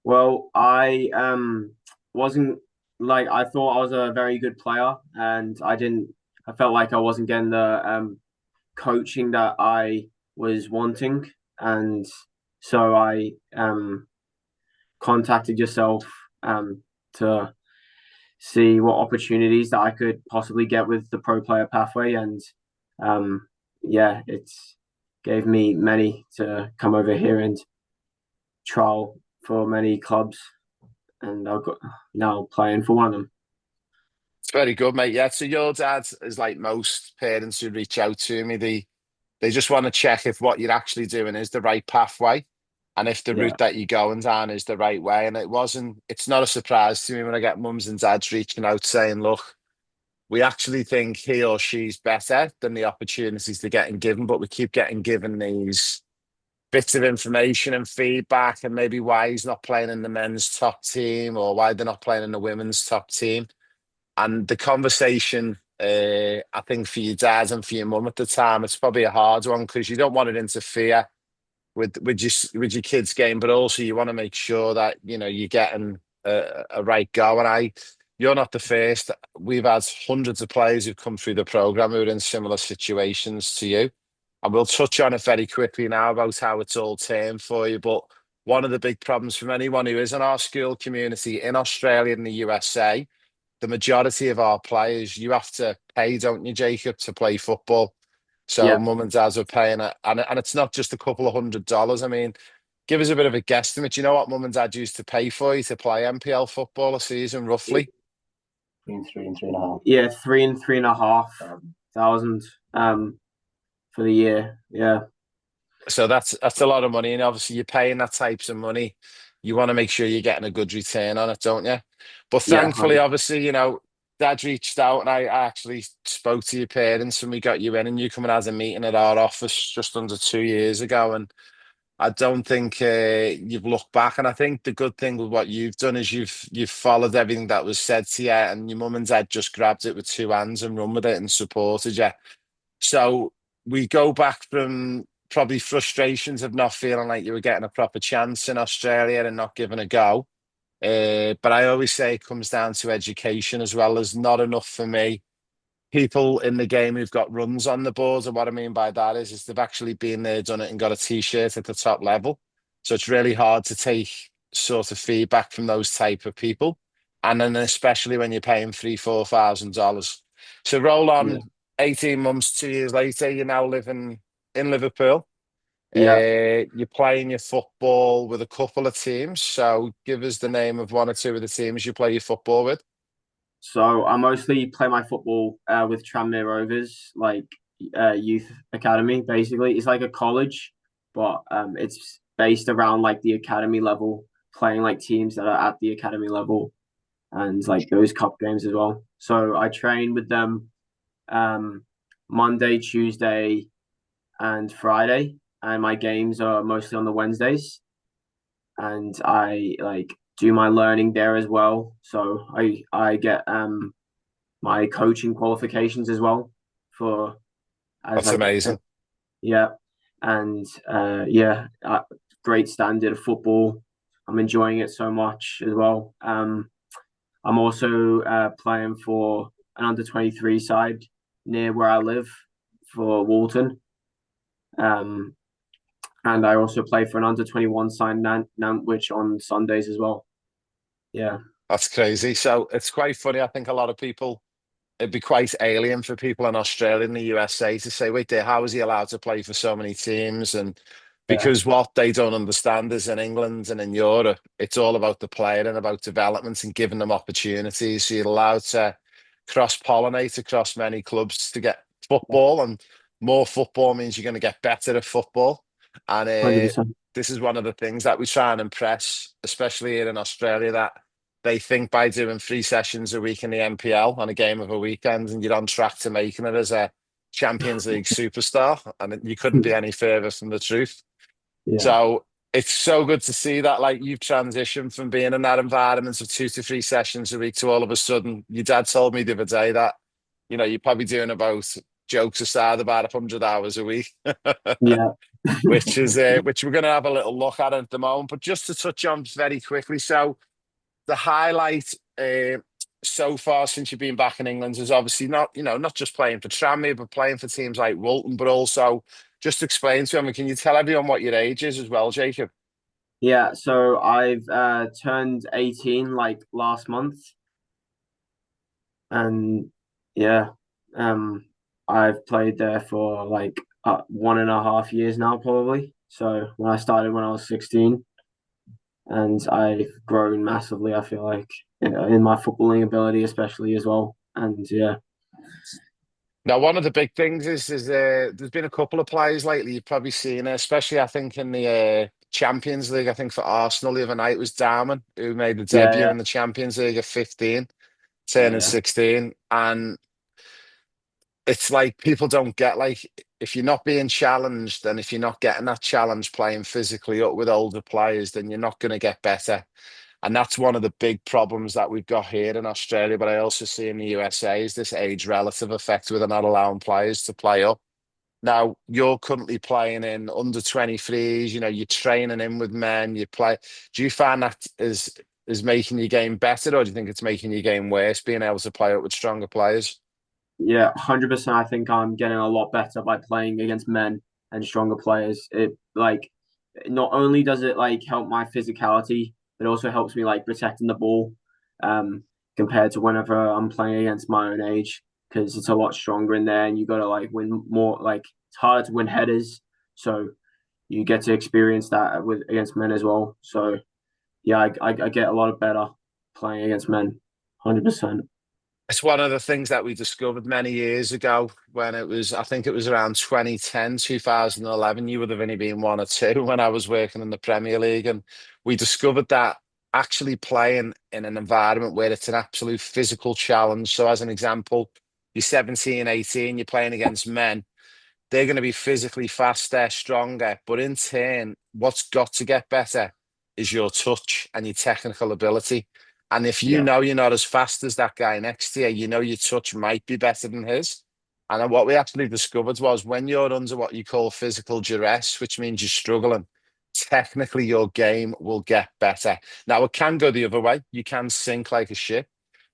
Well, I wasn't like I thought I was a very good player, and I felt like I wasn't getting the coaching that I was wanting, and so I contacted yourself to see what opportunities that I could possibly get with the pro player pathway, and um yeah, it's gave me many to come over here and trial for many clubs, and I've got now playing for one of them. It's very good, mate. Yeah. So your dad is like most parents who reach out to me. They just want to check if what you're actually doing is the right pathway and if the Yeah, route that you're going down is the right way. And it's not a surprise to me when I get mums and dads reaching out saying, look, we actually think he or she's better than the opportunities they're getting given, but we keep getting given these bits of information and feedback and maybe why he's not playing in the men's top team or why they're not playing in the women's top team. And the conversation, I think for your dad and for your mum at the time, it's probably a hard one because you don't want to interfere with your kids' game, but also you want to make sure that you're getting a right go. And you're not the first. We've had hundreds of players who've come through the program who are in similar situations to you, and we'll touch on it very quickly now about how it's all turned for you. But one of the big problems from anyone who is in our school community in Australia and the USA, the majority of our players, you have to pay, don't you, Jacob, to play football. So yeah. mum and dads are paying it, and it's not just a couple of $100s. I mean, give us a bit of a guesstimate. You know what mum and dad used to pay for you to play NPL football a season, roughly? Between three and three and a half. Yeah, three and three and a half thousand for the year. Yeah, So that's a lot of money, and obviously you're paying that types of money. You want to make sure you're getting a good return on it, don't you? But yeah, thankfully, obviously, Dad reached out, and I actually spoke to your parents, and we got you in, and you come and had a meeting at our office just under 2 years ago, and I don't think you've looked back. And I think the good thing with what you've done is you've followed everything that was said to you, and your mum and dad just grabbed it with two hands and run with it and supported you. So we go back from probably frustrations of not feeling like you were getting a proper chance in Australia and not giving a go. But I always say it comes down to education as well. As not enough for me people in the game who've got runs on the board. And what I mean by that is they've actually been there, done it, and got a t-shirt at the top level. So it's really hard to take sort of feedback from those type of people. And then especially when you're paying three, $4,000. So roll yeah, on 18 months, 2 years later, you're now living in Liverpool. yeah. You're playing your football with a couple of teams. So give us the name of one or two of the teams you play your football with. So I mostly play my football with Tranmere Rovers, like youth academy. Basically, it's like a college, but it's based around like the academy level, playing like teams that are at the academy level, and like those cup games as well. So I train with them um, Monday, Tuesday, and Friday, and my games are mostly on the Wednesdays. And I like do my learning there as well. So I get my coaching qualifications as well for as That's like amazing. yeah, and yeah, great standard of football. I'm enjoying it so much as well. I'm also playing for an under 23 side near where I live for Walton. Um, and I also play for an under 21 side Nantwich on Sundays as well. Yeah, That's crazy. So it's quite funny. I think a lot of people, it'd be quite alien for people in Australia and the USA to say, wait there, how is he allowed to play for so many teams? And yeah, because what they don't understand is in England and in Europe, it's all about the player and about development and giving them opportunities. So you're allowed to cross-pollinate across many clubs to get football, and more football means you're going to get better at football. And 100%. this is one of the things that we try and impress, especially here in Australia, that they think by doing 3 sessions a week in the NPL on a game of a weekend, and you're on track to making it as a Champions League superstar, and you couldn't be any further from the truth. Yeah, So it's so good to see that like you've transitioned from being in that environment of 2 to 3 sessions a week to all of a sudden, your dad told me the other day that, you're probably doing about jokes aside about 100 hours a week. yeah. which we're going to have a little look at the moment. But just to touch on very quickly, so the highlight so far since you've been back in England is obviously not just playing for Tranmere, but playing for teams like Walton, but also just explain to them. Can you tell everyone what your age is as well, Jacob? Yeah, so I've turned 18 like last month, and yeah, um I've played there for like 1.5 years now probably. So when I started when I was 16, and I've grown massively, I feel like, in my footballing ability especially as well. And yeah, Now, one of the big things is there's been a couple of players lately you've probably seen, especially I think in the Champions League. I think for Arsenal the other night was Darman, who made the yeah, debut yeah, in the Champions League at 15, yeah, turning yeah, 16. And it's like people don't get like if you're not being challenged and if you're not getting that challenge playing physically up with older players, then you're not going to get better. And that's one of the big problems that we've got here in Australia, but I also see in the USA is this age relative effect where they're not allowing players to play up. Now, you're currently playing in under 23s, you're training in with men, you play. Do you find that is making your game better, or do you think it's making your game worse, being able to play up with stronger players? yeah, 100%. I think I'm getting a lot better by playing against men and stronger players. It like not only does it like help my physicality, it also helps me like protecting the ball, um, compared to whenever I'm playing against my own age because it's a lot stronger in there and you got to like win more. Like it's harder to win headers, so you get to experience that with against men as well. So yeah, I get a lot of better playing against men, 100%. It's one of the things that we discovered many years ago when I think it was around 2010, 2011. You would have only been one or two when I was working in the Premier League. And we discovered that actually playing in an environment where it's an absolute physical challenge. So, as an example, you're 17, 18, you're playing against men, they're going to be physically faster, stronger. But in turn, what's got to get better is your touch and your technical ability. And if you Yeah, know you're not as fast as that guy next to you, you know your touch might be better than his. And then what we actually discovered was when you're under what you call physical duress, which means you're struggling, technically your game will get better. Now, it can go the other way. You can sink like a ship,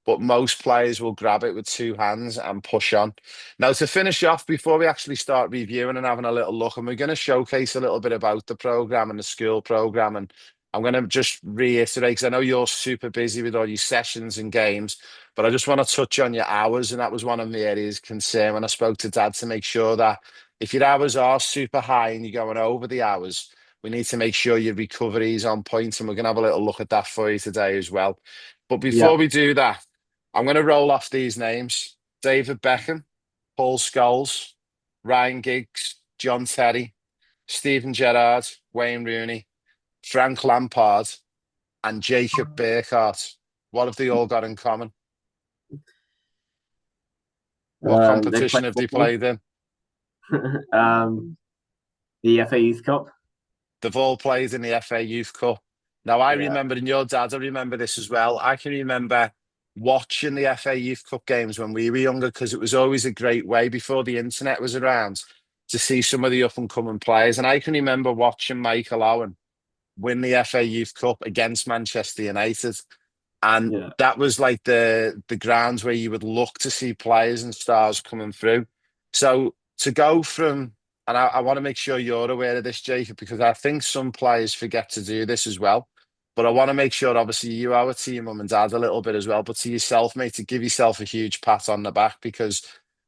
but most players will grab it with two hands and push on. Now, to finish off, before we actually start reviewing and having a little look, and we're going to showcase a little bit about the program and the school program, and I'm going to just reiterate because I know you're super busy with all your sessions and games, but I just want to touch on your hours, and that was one of the areas of concern when I spoke to Dad to make sure that if your hours are super high and you're going over the hours, we need to make sure your recovery is on point, and we're going to have a little look at that for you today as well. But yeah. before we do that, I'm going to roll off these names: David Beckham, Paul Scholes, Ryan Giggs, John Terry, Stephen Gerrard, Wayne Rooney, Frank Lampard, and Jaicub Burkert. What have they all got in common? What They play competition have they football. played in? um, the FA Youth Cup. They've all played in the FA Youth Cup. Now, I Yeah, remember, and your dad, I remember this as well. I can remember watching the FA Youth Cup games when we were younger because it was always a great way before the internet was around to see some of the up and coming players. And I can remember watching Michael Owen win the FA Youth Cup against Manchester United. And yeah, that was like the grounds where you would look to see players and stars coming through. So to go from, and I want to make sure you're aware of this, Jacob, because I think some players forget to do this as well. But I want to make sure, obviously, you are to your mum and dad a little bit as well, but to yourself, mate, to give yourself a huge pat on the back because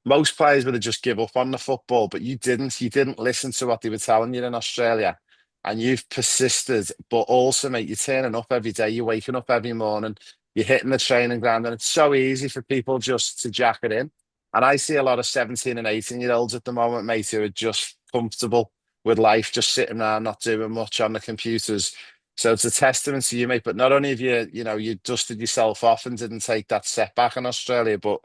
most players would have just give up on the football, but you didn't. You didn't listen to what they were telling you in Australia, and you've persisted. But also, mate, you're turning up every day. You're waking up every morning. You're hitting the training ground, and it's so easy for people just to jack it in. And I see a lot of 17 and 18-year-olds at the moment, mate, who are just comfortable with life, just sitting there, not doing much on the computers. So it's a testament to you, mate. But not only have you dusted yourself off and didn't take that setback in Australia, but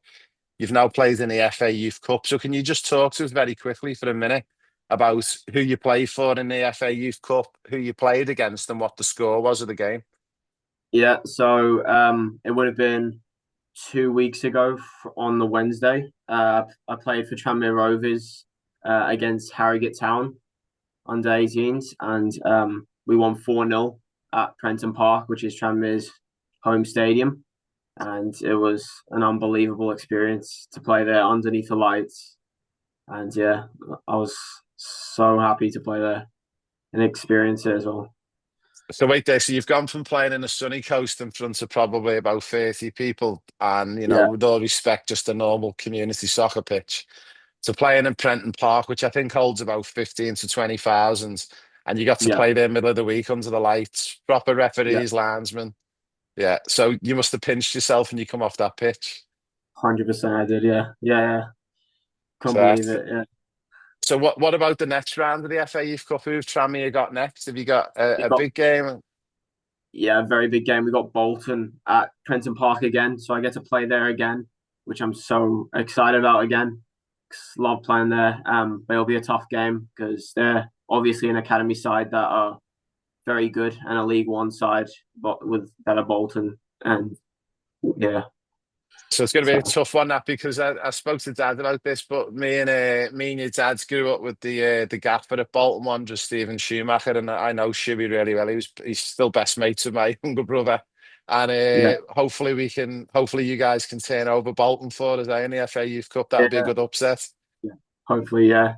you've now played in the FA Youth Cup. So can you just talk to us very quickly for a minute about who you played for in the FA Youth Cup, who you played against, and what the score was of the game? yeah. So it would have been 2 weeks ago on the Wednesday. I played for Tranmere Rovers against Harrogate Town. under 18s, and we won 4-0 at Prenton Park, which is Tranmere's home stadium, and it was an unbelievable experience to play there underneath the lights. And yeah, I was so happy to play there and experience it as well. So wait there, so you've gone from playing in a sunny coast in front of probably about 30 people and, Yeah, with all respect, just a normal community soccer pitch, to playing in Prenton Park, which I think holds about 15 to 20,000, and you got to yeah, play there middle of the week under the lights, proper yeah, referees, linesmen. Yeah, so you must have pinched yourself when you come off that pitch. 100% I did. Yeah, yeah, yeah. Can't So, believe it. Yeah, so what about the next round of the FA Youth Cup? Who've Tranmere got next? Have you got we a got big game? yeah, a very big game. We got Bolton at Prenton Park again, so I get to play there again, which I'm so excited about again. Love playing there. But it'll be a tough game because they're obviously an academy side that are very good and a League One side, but with better Bolton. And yeah, So it's going to be a so tough one, that, because I spoke to Dad about this, but me and your dads grew up with the gaffer at Bolton Wanderers, Stephen Schumacher, and I know Shuey really well. He's still best mates with my younger brother, and yeah, hopefully you guys can turn over Bolton for us, in the FA Youth Cup. That would be a yeah, good upset. yeah. Hopefully, yeah,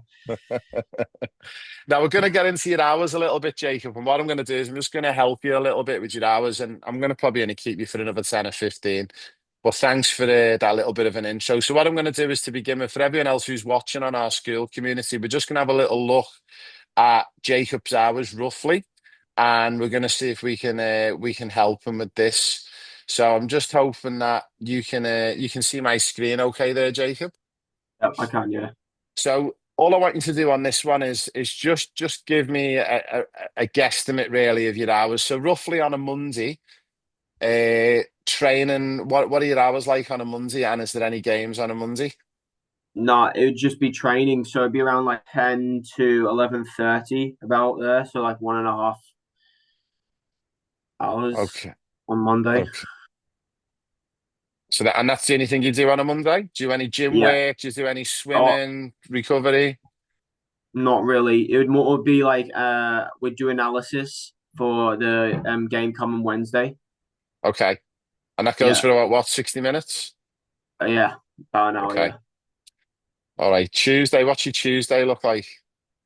Now we're going to get into your hours a little bit, Jacob, and what I'm going to do is I'm just going to help you a little bit with your hours, and I'm going to probably only keep you for another 10 or 15. But thanks for that little bit of an intro. So what I'm going to do is, to begin with, for everyone else who's watching on our school community, we're just going to have a little look at Jacob's hours roughly, and we're going to see if we can help him with this. So I'm just hoping that you can see my screen okay there, Jacob. yeah, I can, yeah, So all I want you to do on this one is just give me a guesstimate really of your hours. So roughly on a Monday, training. What are your hours like on a Monday? And is there any games on a Monday? nah, it would just be training, so it'd be around like 10 to 11:30 about there, so like 1.5 hours Okay, on Monday. okay. So that's the only thing you do on a Monday? Do you do any gym Yeah. work? Do you do any Oh, swimming, recovery? not really. It would more be like we'd do analysis for the game coming Wednesday. Okay, and that goes Yeah, for about what, 60 minutes? yeah, about an hour. Okay, Yeah. all right. Tuesday, what's your Tuesday look like?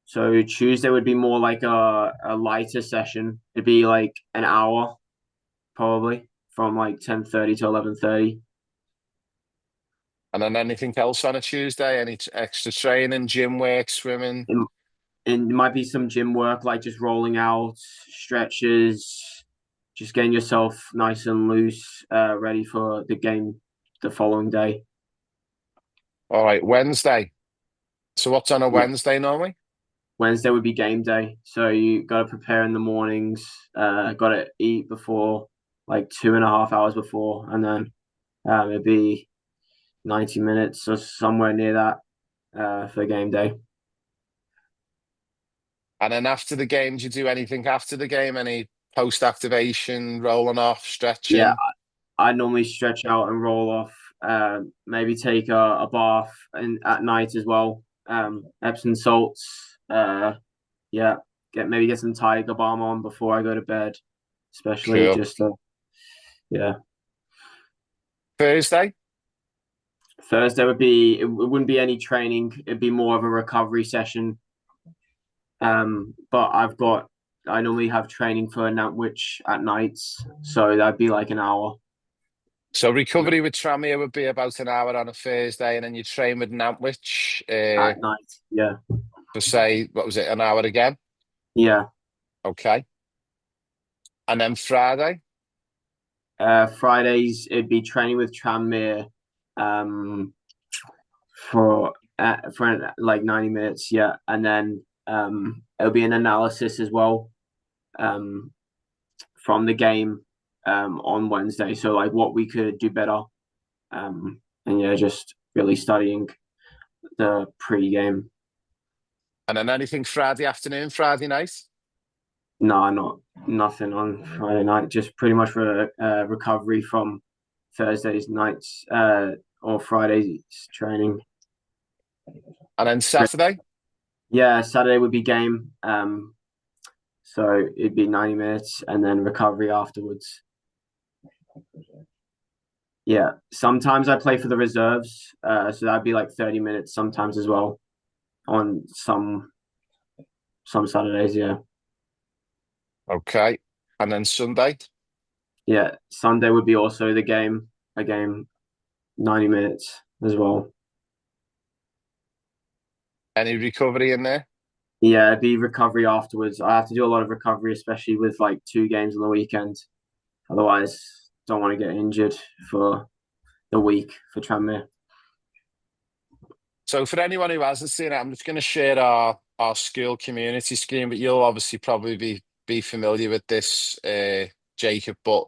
So Tuesday would be more like a lighter session. It'd be like an hour probably from like 10:30 to 11:30. And then anything else on a Tuesday? Any extra training, gym work, swimming? And, and it might be some gym work like just rolling out stretches, just getting yourself nice and loose, ready for the game the following day. All right, Wednesday. So what's on a Yeah. Wednesday normally? Wednesday would be game day, so you got to prepare in the mornings. Got to eat before, like 2.5 hours before, and then it'd be 90 minutes or somewhere near that for game day. And then after the game, do you do anything after the game? Any post activation, rolling off, Yeah, stretching? I normally stretch out and roll off. Maybe take a bath and at night as well. Epsom salts. Yeah, get some Tiger Balm on before I go to bed, especially Cool. just yeah. Thursday? Thursday would be it wouldn't be any training. It'd be more of a recovery session. But I normally have training for Nantwich at nights, so that'd be like an hour So recovery with Tranmere would be about an hour on a Thursday, and then you train with Nantwich at night. Yeah, for, say, what was it, an hour again? yeah. Okay. And then Friday? Fridays it'd be training with Tranmere, um, for like 90 minutes. Yeah, and then it'll be an analysis as well. Um, from the game on Wednesday. So like what we could do better. And yeah, just really studying the pre-game. And then anything Friday afternoon, Friday night? No, not nothing on Friday night. Just pretty much for recovery from Thursday's nights or Friday's training. And then Saturday? Yeah, Saturday would be game. So it'd be 90 minutes and then recovery afterwards. Yeah, sometimes I play for the reserves, so that'd be like 30 minutes sometimes as well on some Saturdays. Yeah, Okay. And then Sunday, yeah. Sunday would be also a game 90 minutes as well. any recovery in there? Yeah, it'd be recovery afterwards. I have to do a lot of recovery, especially with like two games on the weekend. Otherwise, don't want to get injured for the week for Tranmere. So for anyone who hasn't seen it, I'm just going to share our school community screen, but you'll obviously probably be familiar with this, Jacob. But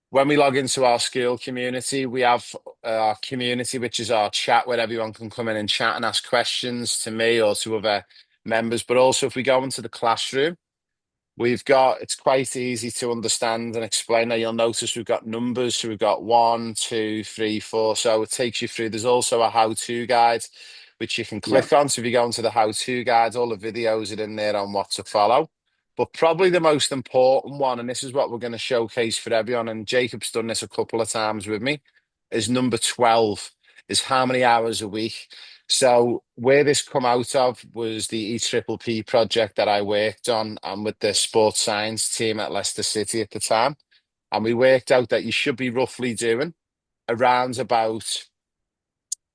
when we log into our school community, we have our community, which is our chat where everyone can come in and chat and ask questions to me or to other members. But also, if we go into the classroom, it's quite easy to understand and explain. Now you'll notice we've got numbers, so we've got one, two, three, four. So it takes you through. There's also a how-to guide, which you can Yeah, click on. So if you go into the how-to guide, all the videos are in there on what to follow. But probably the most important one, and this is what we're going to showcase for everyone, and Jacob's done this a couple of times with me, is number 12, is how many hours a week. So where this come out of was the EPPP project that I worked on and with the sports science team at Leicester City at the time. And we worked out that you should be roughly doing around about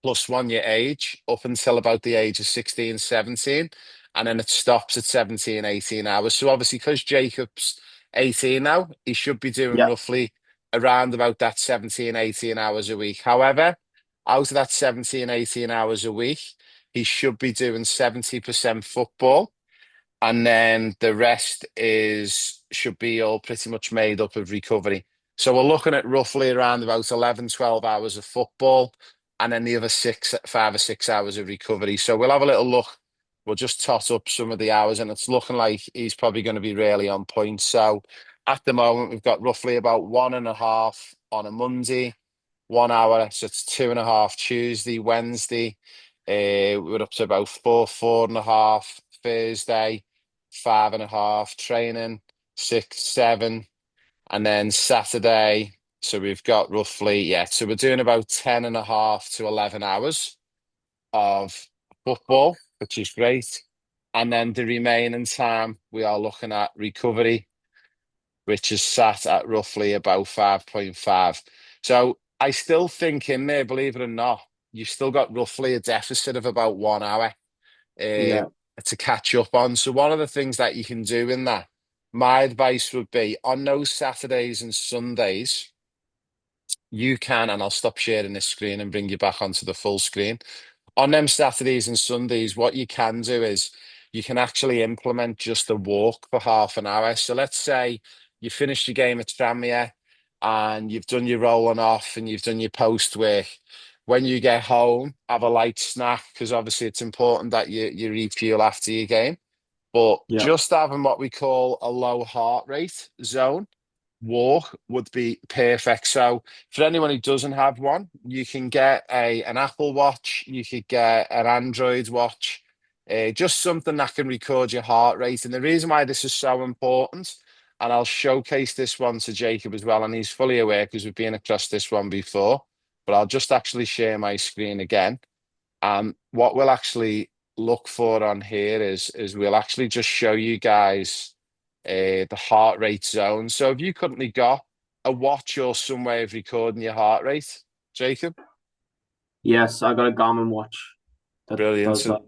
+1 year age up until about the age of 16, 17. And then it stops at 17, 18 hours. So obviously, because Jacob's 18 now, he should be doing yeah, roughly around about that 17, 18 hours a week. However, out of that 17, 18 hours a week, he should be doing 70% football, and then the rest is should be all pretty much made up of recovery. So we're looking at roughly around about 11, 12 hours of football, and then the other 5 or 6 hours of recovery. So we'll have a little look. We'll just tot up some of the hours, and it's looking like he's probably going to be really on point. So at the moment, we've got roughly about 1.5 on a Monday, 1 hour, so it's 2.5 Tuesday, Wednesday. We're up to about four and a half Thursday, 5.5 training, 6, 7, and then Saturday. So we've got roughly, yeah, so we're doing about 10.5 to 11 hours of football, which is great. And then the remaining time we are looking at recovery, which is sat at roughly about 5.5. So I still think in there, believe it or not, you've still got roughly a deficit of about 1 hour uh, yeah, to catch up on. So one of the things that you can do in that, my advice would be on those Saturdays and Sundays, you can, and I'll stop sharing this screen and bring you back onto the full screen. On them Saturdays and Sundays, what you can do is you can actually implement just a walk for half an hour. So let's say you finished your game at Tranmere and you've done your rolling off and you've done your post work. When you get home, have a light snack because obviously it's important that you refuel after your game. But yeah, just having what we call a low heart rate zone walk would be perfect. So for anyone who doesn't have one, you can get an Apple Watch, you could get an Android watch, just something that can record your heart rate. And the reason why this is so important, and I'll showcase this one to Jacob as well, and he's fully aware because we've been across this one before, but I'll just actually share my screen again. And what we'll actually look for on here is we'll actually just show you guys the heart rate zone. So have you currently got a watch or some way of recording your heart rate, Jacob? yes. I got a Garmin watch that Brilliant. does So, that.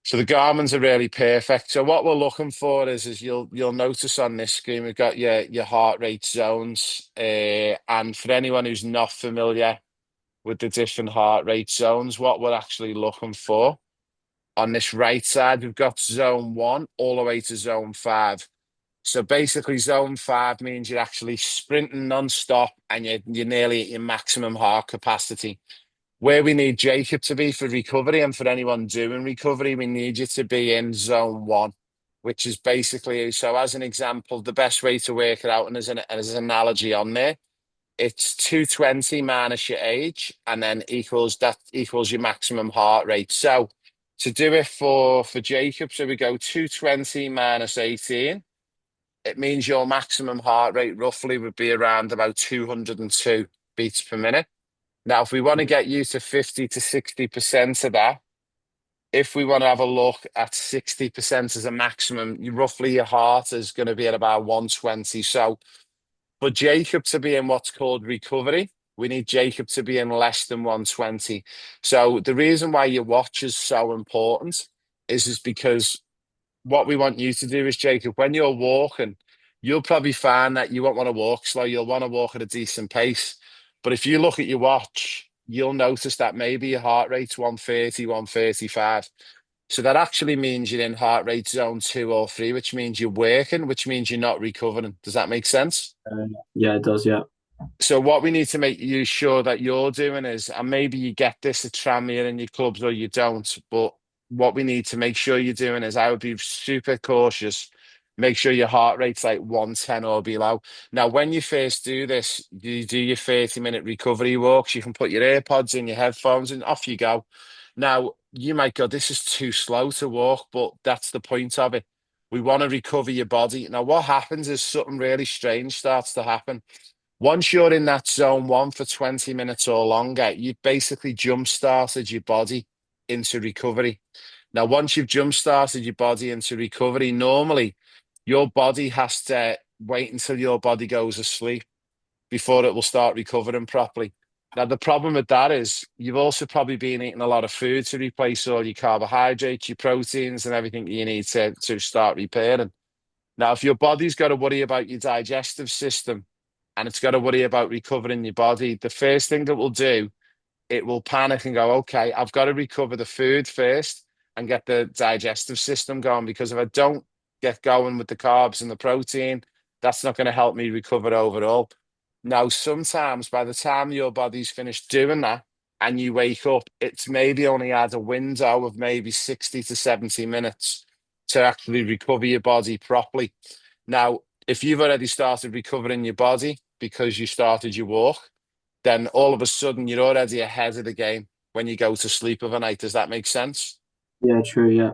so the Garmin's are really perfect. So what we're looking for is you'll notice on this screen we've got your heart rate zones. And for anyone who's not familiar with the different heart rate zones, what we're actually looking for on this right side, we've got zone 1 all the way to zone 5. So basically, zone 5 means you're actually sprinting non-stop and you're nearly at your maximum heart capacity. Where we need Jacob to be for recovery and for anyone doing recovery, we need you to be in zone 1, which is basically, so as an example, the best way to work it out, and as an analogy on there, it's 220 minus your age, and then equals your maximum heart rate. So To do it for Jacob, so we go 220 minus 18. It means your maximum heart rate roughly would be around about 202 beats per minute. Now, if we want to get you to 50 to 60% of that, if we want to have a look at 60% as a maximum, roughly your heart is going to be at about 120. So for Jacob to be in what's called recovery, we need Jacob to be in less than 120. So the reason why your watch is so important is because what we want you to do is, Jacob, when you're walking, you'll probably find that you won't want to walk slow. You'll want to walk at a decent pace. But if you look at your watch, you'll notice that maybe your heart rate's 130, 135. So that actually means you're in heart rate zone 2 or 3, which means you're working, which means you're not recovering. Does that make sense? Yeah, it does. Yeah. So what we need to make you sure that you're doing is, and maybe you get this at Tranmere in your clubs or you don't, but what we need to make sure you're doing is I would be super cautious. Make sure your heart rate's like 110 or below. Now, when you first do this, you do your 30-minute recovery walks. You can put your AirPods in, your headphones, and off you go. Now, you might go, this is too slow to walk, but that's the point of it. We want to recover your body. Now, what happens is something really strange starts to happen. Once you're in that zone one for 20 minutes or longer, you've basically jump started your body into recovery. Now, once you've jump started your body into recovery, normally your body has to wait until your body goes asleep before it will start recovering properly. Now, the problem with that is you've also probably been eating a lot of food to replace all your carbohydrates, your proteins, and everything you need to start repairing. Now, if your body's got to worry about your digestive system and it's got to worry about recovering your body, the first thing it will do, it will panic and go, okay, I've got to recover the food first and get the digestive system going because if I don't get going with the carbs and the protein, that's not going to help me recover overall. Now, sometimes by the time your body's finished doing that and you wake up, it's maybe only had a window of maybe 60 to 70 minutes to actually recover your body properly. Now, if you've already started recovering your body because you started your walk, then all of a sudden you're already ahead of the game when you go to sleep overnight. Does that make sense? Yeah. True. Yeah.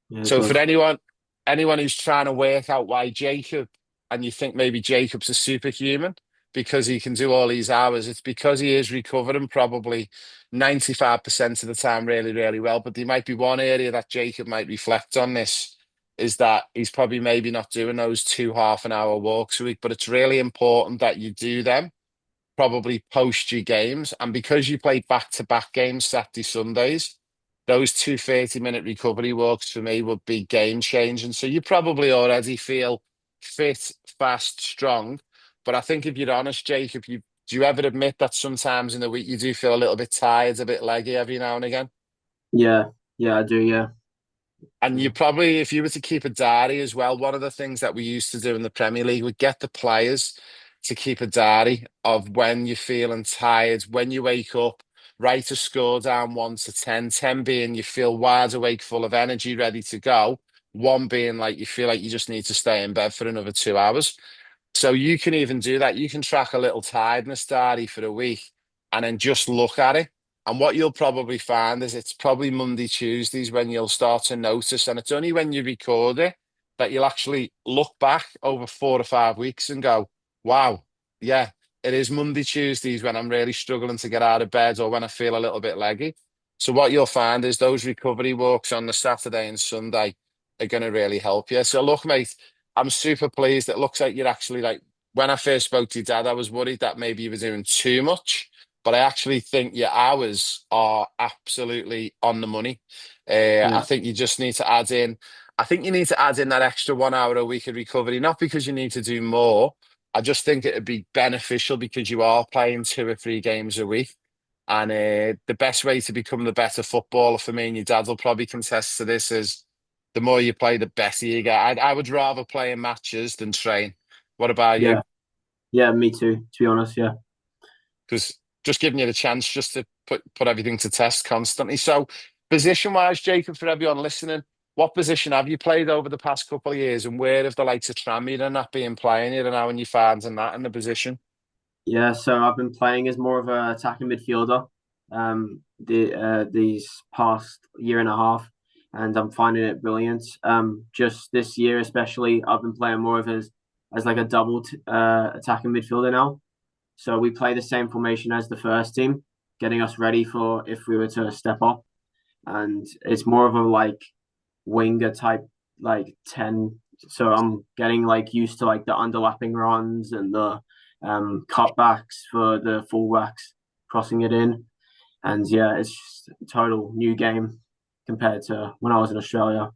Yeah, it So for does. anyone who's trying to work out why Jacob, and you think maybe Jacob's a superhuman because he can do all these hours, it's because he is recovering probably 95% of the time really, really well. But there might be one area that Jacob might reflect on this is that he's probably maybe not doing those 2 half-an-hour walks a week, but it's really important that you do them probably post your games. And because you play back-to-back games Saturday, Sundays, those 2 30-minute recovery walks for me would be game changing. So you probably already feel fit, fast, strong. But I think if you're honest, Jake, do you ever admit that sometimes in the week you do feel a little bit tired, a bit leggy every now and again? Yeah. Yeah, I do. Yeah. And you Yeah. probably, if you were to keep a diary as well, one of the things that we used to do in the Premier League would get the players to keep a diary of when you're feeling tired, when you wake up, write a score down 1 to 10, 10 being you feel wide awake, full of energy, ready to go, one being like you feel like you just need to stay in bed for another 2 hours. So you can even do that. You can track a little tiredness diary for a week and then just look at it. And what you'll probably find is it's probably Monday, Tuesdays when you'll start to notice. And it's only when you record it that you'll actually look back over 4 or 5 weeks and go, wow, yeah, it is Monday, Tuesdays when I'm really struggling to get out of bed or when I feel a little bit leggy. So what you'll find is those recovery walks on the Saturday and Sunday are going to really help you. So look, mate, I'm super pleased. It looks like you're actually like when I first spoke to your dad, I was worried that maybe you were doing too much, but I actually think your hours are absolutely on the money. I Yeah. think you just need to add in. I think you need to add in that extra 1 hour a week of recovery, not because you need to do more. I just think it'd be beneficial because you are playing 2 or 3 games a week. And the best way to become the better footballer for me and your dad will probably contest to this is the more you play, the better you get. I would rather play in matches than train. What about you? Yeah. Yeah. Me too. To be honest. Yeah. Because just giving you the chance just to put everything to test constantly. So, position wise, Jacob, for everyone listening, what position have you played over the past couple of years, and where have the likes of Tranmere and that been playing you, and how are you finding that in the position? Yeah. So I've been playing as more of a attacking midfielder. These past year and a half. and I'm finding it brilliant. Just this year, especially, I've been playing more of as like a attacking midfielder now. So we play the same formation as the first team, getting us ready for if we were to step up. And it's more of a like winger type, like 10. So I'm getting like used to like the underlapping runs and the cutbacks for the fullbacks crossing it in. And yeah, it's just a total new game compared to when I was in Australia.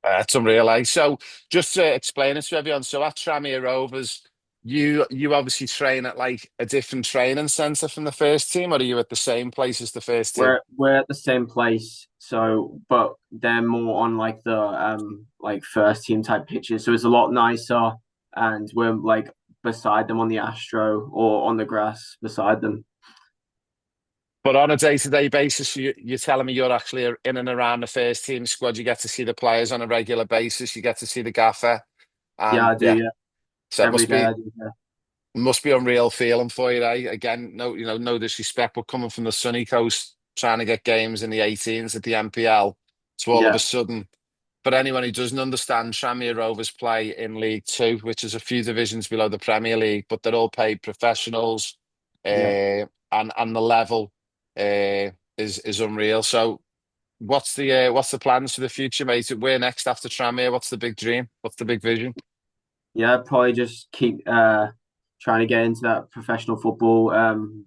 It's unreal. So just to explain it to everyone, so at Tranmere Rovers, you obviously train at like a different training centre from the first team, or are you at the same place as the first team? We're at the same place, so but they're more on like the like first team type pitches, so it's a lot nicer, and we're like beside them on the Astro or on the grass beside them. But on a day-to-day basis, you're telling me you're actually in and around the first team squad. You get to see the players on a regular basis. You get to see the gaffer, Yeah, and I do. yeah, Yeah, so it every day I do. Yeah, must be unreal feeling for you. Eh? Again, no, no disrespect, but coming from the sunny coast, trying to get games in the 18s at the MPL, so all of a yeah, sudden. For anyone who doesn't understand, Tranmere Rovers play in League Two, which is a few divisions below the Premier League, but they're all paid professionals, yeah. and the level is unreal. So, what's the plans for the future, mate? Where next after Tranmere? What's the big dream? What's the big vision? Yeah, probably just keep trying to get into that professional football.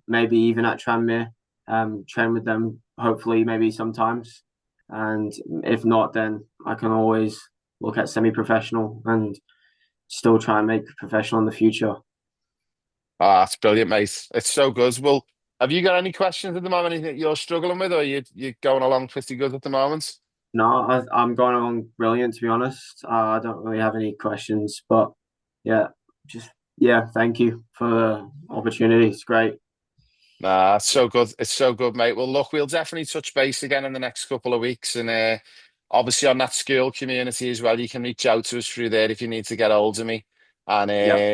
Maybe even at Tranmere, train with them. Hopefully, maybe sometimes, and if not, then I can always look at semi-professional and still try and make professional in the future. Ah, that's brilliant, mate. It's so good. Well, have you got any questions at the moment? Anything that you're struggling with, or you going along pretty good at the moment? No, I'm going along brilliant to be honest. I don't really have any questions, but yeah, just yeah, thank you for the opportunity. It's great. Nah, it's so good. It's so good, mate. Well, look, we'll definitely touch base again in the next couple of weeks. And obviously on that school community as well, you can reach out to us through there if you need to get hold of me. And Yeah.